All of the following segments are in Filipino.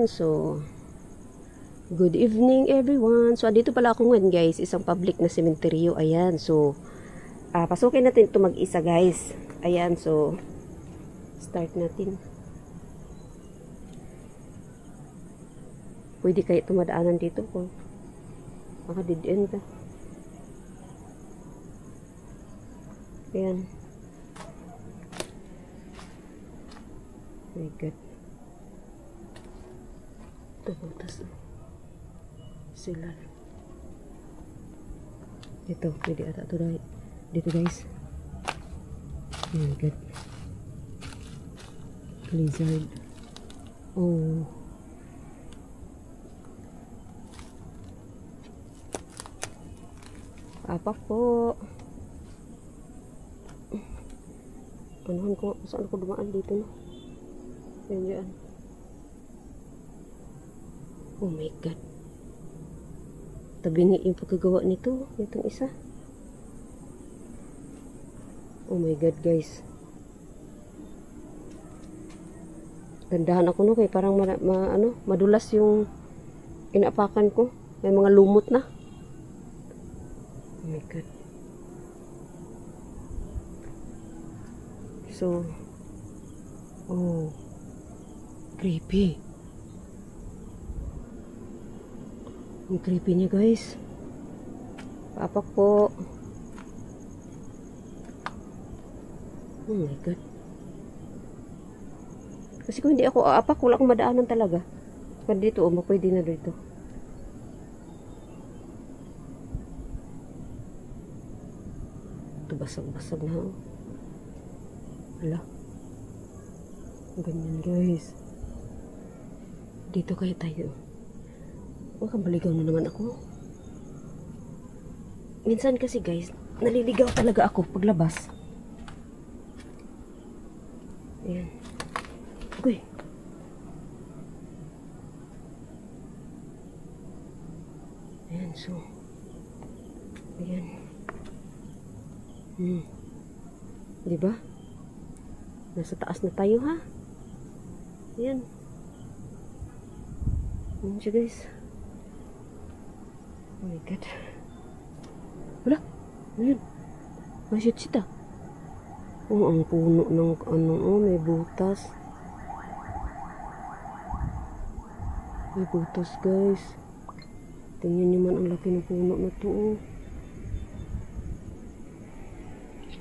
So, good evening everyone. So, dito pala ako ngayon guys, isang public na sementeryo. Ayan, so, pasukin natin ito mag-isa guys. Ayan, so, start natin. Pwede kayo tumadaanan dito kung maka-dead end ka. Ayan. Oh my God. Ito, butas. Sila. Ito, pwede ata ito dito guys. Oh my God. Lizard. Oh. Apa po? Anuhan ko, saan ako dumaan dito no? Yan dyan. Oh my God. Tabi yung pagkagawa nito. Itong isa. Oh my God guys. Gandahan ako no kay parang madulas yung inapakan ko. May mga lumot na. Oh my God. So, oh, creepy. Ang creepy niya guys. Papak po. Oh my God. Kasi kung hindi ako aapak, wala akong madaanan talaga. Kaya dito, pwede na dito. Ito basag-basag na. Hala. Ganyan guys. Dito kaya tayo. Makabaligaw na naman ako. Minsan kasi guys, naliligaw talaga ako paglabas. Ayan. Uy. Ayan, so. Ayan. Diba? Nasa taas na tayo ha. Ayan. Ayan siya guys. Oh my God. Wala. Ayan. Masyot sita. Oh, ang puno ng may butas. May butas guys. Tingnan niyo man ang laki ng puno na to.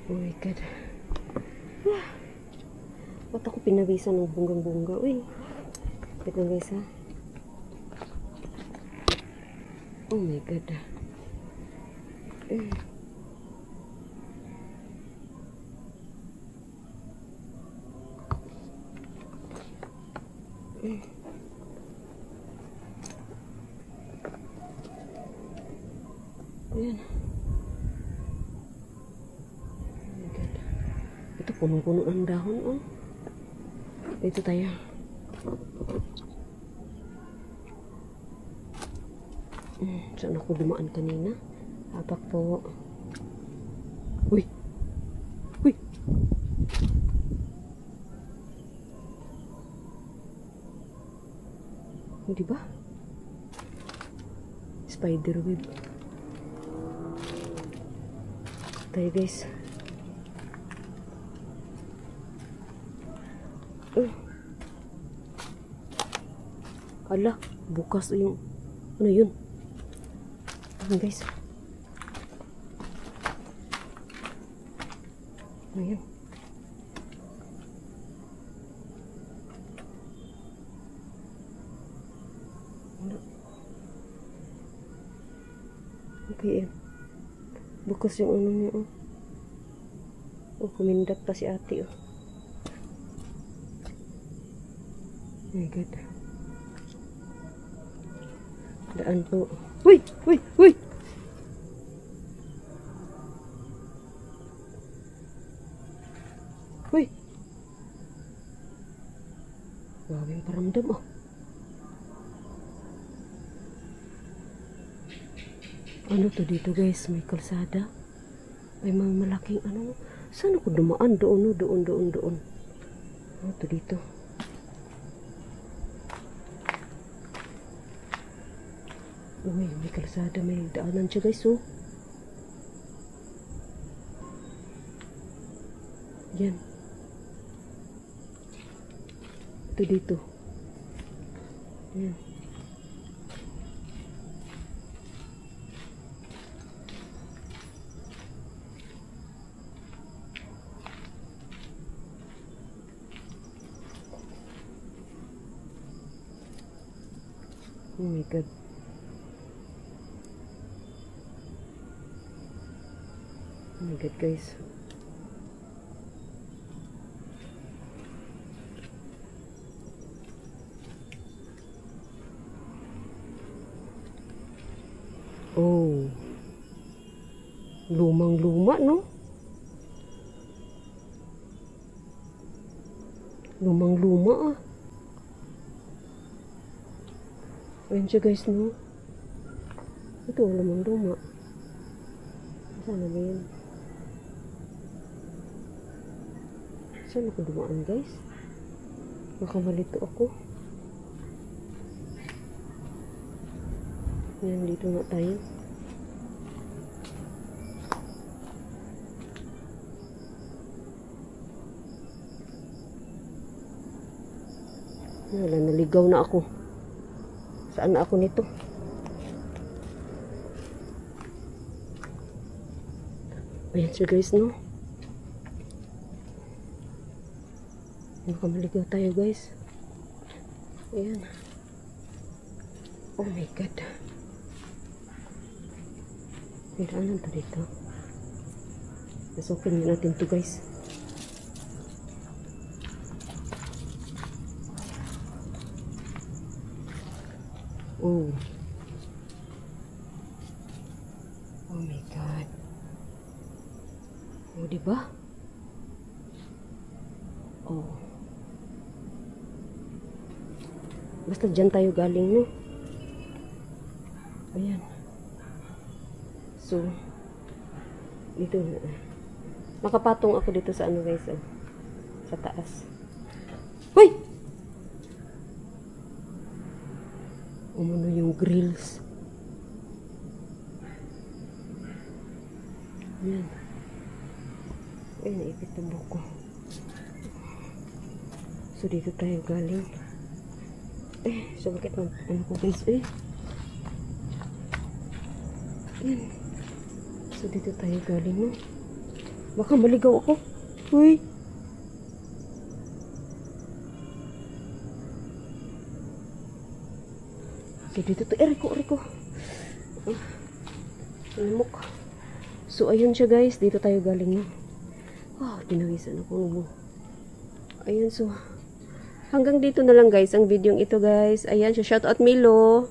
Oh my God. Ba't ako pinawisan ng bunggang-bungga? Uy. Wait lang guys ha. Oh my God. Ayan. Oh my God. Ito punong-puno ng dahon oh. Dito tayo. Saan ako dumaan kanina? Apak po. Uy! Uy! Hindi ba? Spider web. Tayo guys. Ala, bukas yung ano yun? Ayan guys. Ayan. Okay, bukas yung ano niya oh. Oh, kumindat pa si ate oh. Oh my God. Daan po. Uy! Uy! Uy! Uy! Grabe yung paramdam oh. Ano to dito guys? May kalsada. May mga malaking ano. Saan ako dumaan? Doon. Ano to dito? Uy, may kalsada, may daanan siya guys, oh. Yan. Ito dito. Yan. Oh my God. Oh my God, guys. Oh. Lumang-luma, no? Lumang-luma, ah. Ayan siya, guys, no? Ito, lumang-luma. Saan na ba yan? Saan ako dumaan, guys? Nakamalito ako. Yan, dito nga tayo. Wala, naligaw na ako. Saan na ako nito? Ayan siya, guys, no? Nakamaligaw tayo, guys. Ayan. Oh my God. Kailangan to dito. Pasukin natin to, guys. Oh. Oh my God. Oh, diba? Oh. Basta dyan tayo galing, no? Ayan. So, dito. Nakapatong ako dito sa ano, guys, oh. Sa taas. Hoy! Umuno yung grills. Ayan. Ay, naipit ang buko. So, dito tayo galing. So, bakit man, ano ko, guys, Ayan. So, dito tayo galing, no? Baka maligaw ako. Uy! So, dito to. Riko. Lamok. So, ayun siya, guys. Dito tayo galing, no? Wow, tinawisan ako. Ayan, so, hanggang dito na lang, guys, ang video ito, guys. Ayan, so, shout out Milo.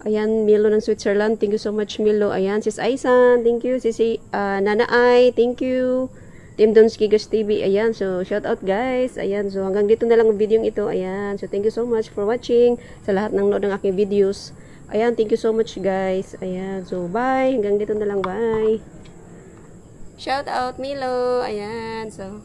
Ayan, Milo ng Switzerland. Thank you so much, Milo. Ayan, sis Aisan. Thank you. Sisi Nana Ai. Thank you. Team Donski Gus TV. Ayan, so, shout out, guys. Ayan, so, hanggang dito na lang ang video ito. Ayan, so, thank you so much for watching sa lahat ng nood ng aking videos. Ayan, thank you so much, guys. Ayan, so, bye. Hanggang dito na lang, bye. Shout out, Milo. Ayan, so.